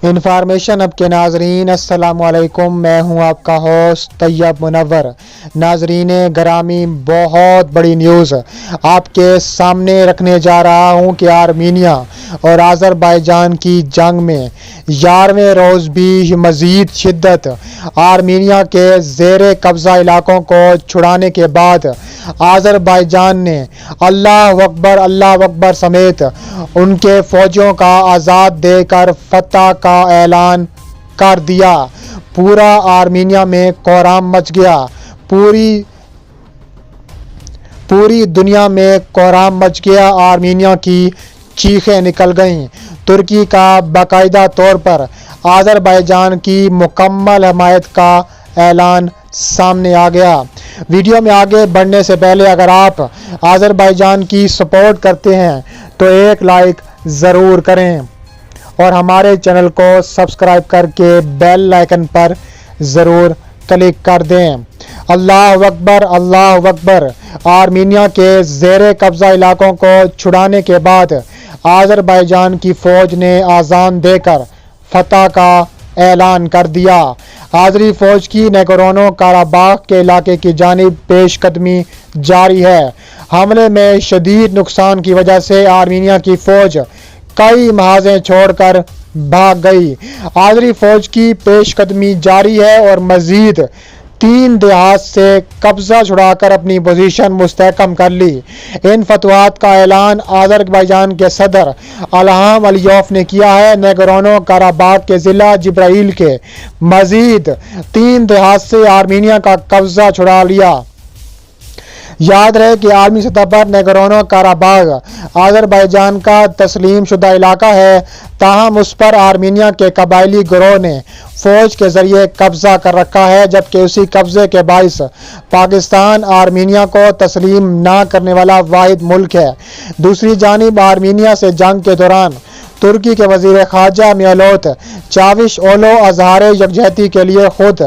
Information اب کے ناظرین السلام علیکم، میں ہوں آپ کا ہوسٹ طیب منور۔ ناظرین گرامی، بہت بڑی نیوز آپ کے سامنے رکھنے جا رہا ہوں کہ آرمینیا اور آذربائیجان کی جنگ میں 11ویں روز بھی مزید شدت۔ آرمینیا کے زیر قبضہ علاقوں کو چھڑانے کے بعد آذربائیجان نے اللہ اکبر سمیت ان کے فوجیوں کا آزاد دے کر فتح کا اعلان کر دیا۔ پورا آرمینیا میں کوہرام مچ گیا، پوری دنیا میں کوہرام مچ گیا۔ آرمینیا کی چیخیں نکل گئیں۔ ترکی کا باقاعدہ طور پر آذربائیجان کی مکمل حمایت کا اعلان سامنے آ گیا۔ ویڈیو میں آگے بڑھنے سے پہلے اگر آپ آذربائیجان کی سپورٹ کرتے ہیں تو ایک لائک ضرور کریں اور ہمارے چینل کو سبسکرائب کر کے بیل آئیکن پر ضرور کلک کر دیں۔ اللہ اکبر۔ آرمینیا کے زیر قبضہ علاقوں کو چھڑانے کے بعد آذربائیجان کی فوج نے آذان دے کر فتح کا اعلان کر دیا۔ آذری فوج کی نیگورنو کاراباخ کے علاقے کی جانب پیش قدمی جاری ہے۔ حملے میں شدید نقصان کی وجہ سے آرمینیا کی فوج کئی محاذیں چھوڑ کر بھاگ گئی۔ آذری فوج کی پیش قدمی جاری ہے اور مزید 3 دیہات سے قبضہ چھڑا کر اپنی پوزیشن مستحکم کر لی۔ ان فتوحات کا اعلان آذربائیجان کے صدر الہام علیوف نے کیا ہے۔ نیگورنو کاراباخ کے ضلع جبرائیل کے مزید 3 دیہات سے آرمینیا کا قبضہ چھڑا لیا۔ یاد رہے کہ عالمی سطح پر نیگورنو کاراباخ آذربائیجان کا تسلیم شدہ علاقہ ہے، تاہم اس پر آرمینیا کے قبائلی گروہ نے فوج کے ذریعے قبضہ کر رکھا ہے، جبکہ اسی قبضے کے باعث پاکستان آرمینیا کو تسلیم نہ کرنے والا واحد ملک ہے۔ دوسری جانب آرمینیا سے جنگ کے دوران ترکی کے وزیر خارجہ میولوت چاوش اولو اظہار یکجہتی کے لیے خود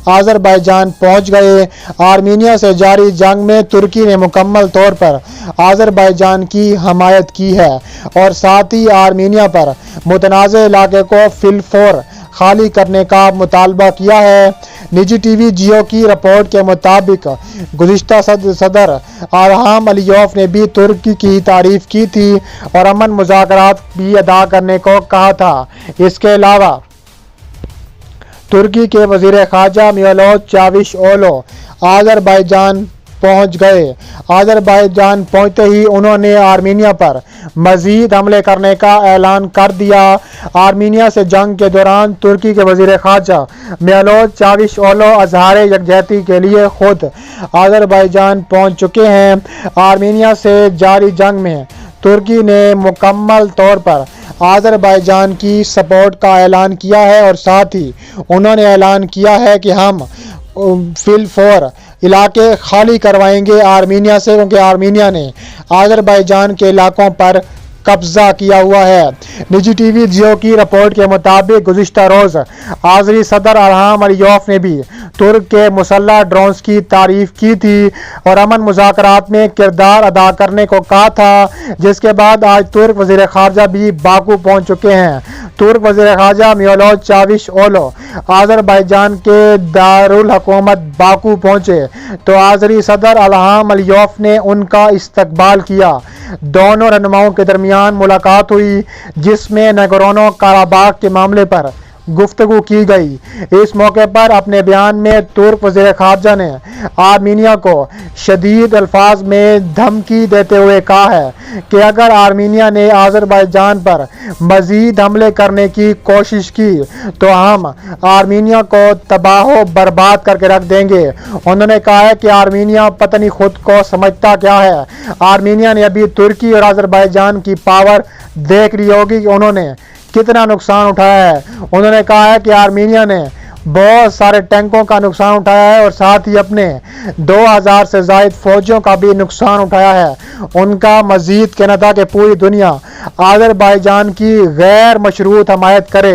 آذربائیجان پہنچ گئے۔ آرمینیا سے جاری جنگ میں ترکی نے مکمل طور پر آذربائیجان کی حمایت کی ہے اور ساتھ ہی آرمینیا پر متنازع علاقے کو فی الفور خالی کرنے کا مطالبہ کیا ہے۔ نجی ٹی وی جیو کی رپورٹ کے مطابق گزشتہ صدر الہام علیوف نے بھی ترکی کی تعریف کی تھی اور امن مذاکرات بھی ادا کرنے کو کہا تھا۔ اس کے علاوہ ترکی کے وزیر خارجہ میولوت چاوش اولو آذربائیجان پہنچ گئے۔ آذربائیجان پہنچتے ہی انہوں نے آرمینیا پر مزید حملے کرنے کا اعلان کر دیا۔ آرمینیا سے جنگ کے دوران ترکی کے وزیر خارجہ میولوت چاوش اولو اظہار یکجہتی کے لیے خود آذربائیجان پہنچ چکے ہیں۔ آرمینیا سے جاری جنگ میں ترکی نے مکمل طور پر آذربائیجان کی سپورٹ کا اعلان کیا ہے اور ساتھ ہی انہوں نے اعلان کیا ہے کہ ہم فی الفور علاقے خالی کروائیں گے آرمینیا سے، کیونکہ آرمینیا نے آذربائیجان کے علاقوں پر قبضہ کیا ہوا ہے۔ نجی ٹی وی جیو کی رپورٹ کے مطابق گزشتہ روز آذری صدر الہام علیوف نے بھی ترک کے مسلح ڈرونز کی تعریف کی تھی اور امن مذاکرات میں کردار ادا کرنے کو کہا تھا، جس کے بعد آج ترک وزیر خارجہ بھی باکو پہنچ چکے ہیں۔ ترک وزیر خارجہ میولوت چاوش اولو آذربائیجان کے دارالحکومت باکو پہنچے تو آذری صدر الہام علیوف نے ان کا استقبال کیا۔ دونوں رہنماؤں کے درمیان ملاقات ہوئی جس میں نیگورنو کاراباخ کے معاملے پر گفتگو کی گئی۔ اس موقع پر اپنے بیان میں ترک وزیر خارجہ نے آرمینیا کو شدید الفاظ میں دھمکی دیتے ہوئے کہا ہے کہ اگر آرمینیا نے آذربائیجان پر مزید حملے کرنے کی کوشش کی تو ہم آرمینیا کو تباہ و برباد کر کے رکھ دیں گے۔ انہوں نے کہا ہے کہ آرمینیا پتہ نہیں خود کو سمجھتا کیا ہے۔ آرمینیا نے ابھی ترکی اور آذربائیجان کی پاور دیکھ لی ہوگی کہ انہوں نے کتنا نقصان اٹھایا ہے۔ انہوں نے کہا ہے کہ آرمینیا نے بہت سارے ٹینکوں کا نقصان اٹھایا ہے اور ساتھ ہی اپنے 2000 سے زائد فوجیوں کا بھی نقصان اٹھایا ہے۔ ان کا مزید کہنا تھا کہ پوری دنیا آذربائیجان کی غیر مشروط حمایت کرے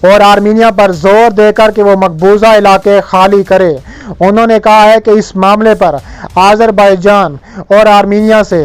اور آرمینیا پر زور دے کر کہ وہ مقبوضہ علاقے خالی کرے۔ انہوں نے کہا ہے کہ اس معاملے پر آذربائیجان اور آرمینیا سے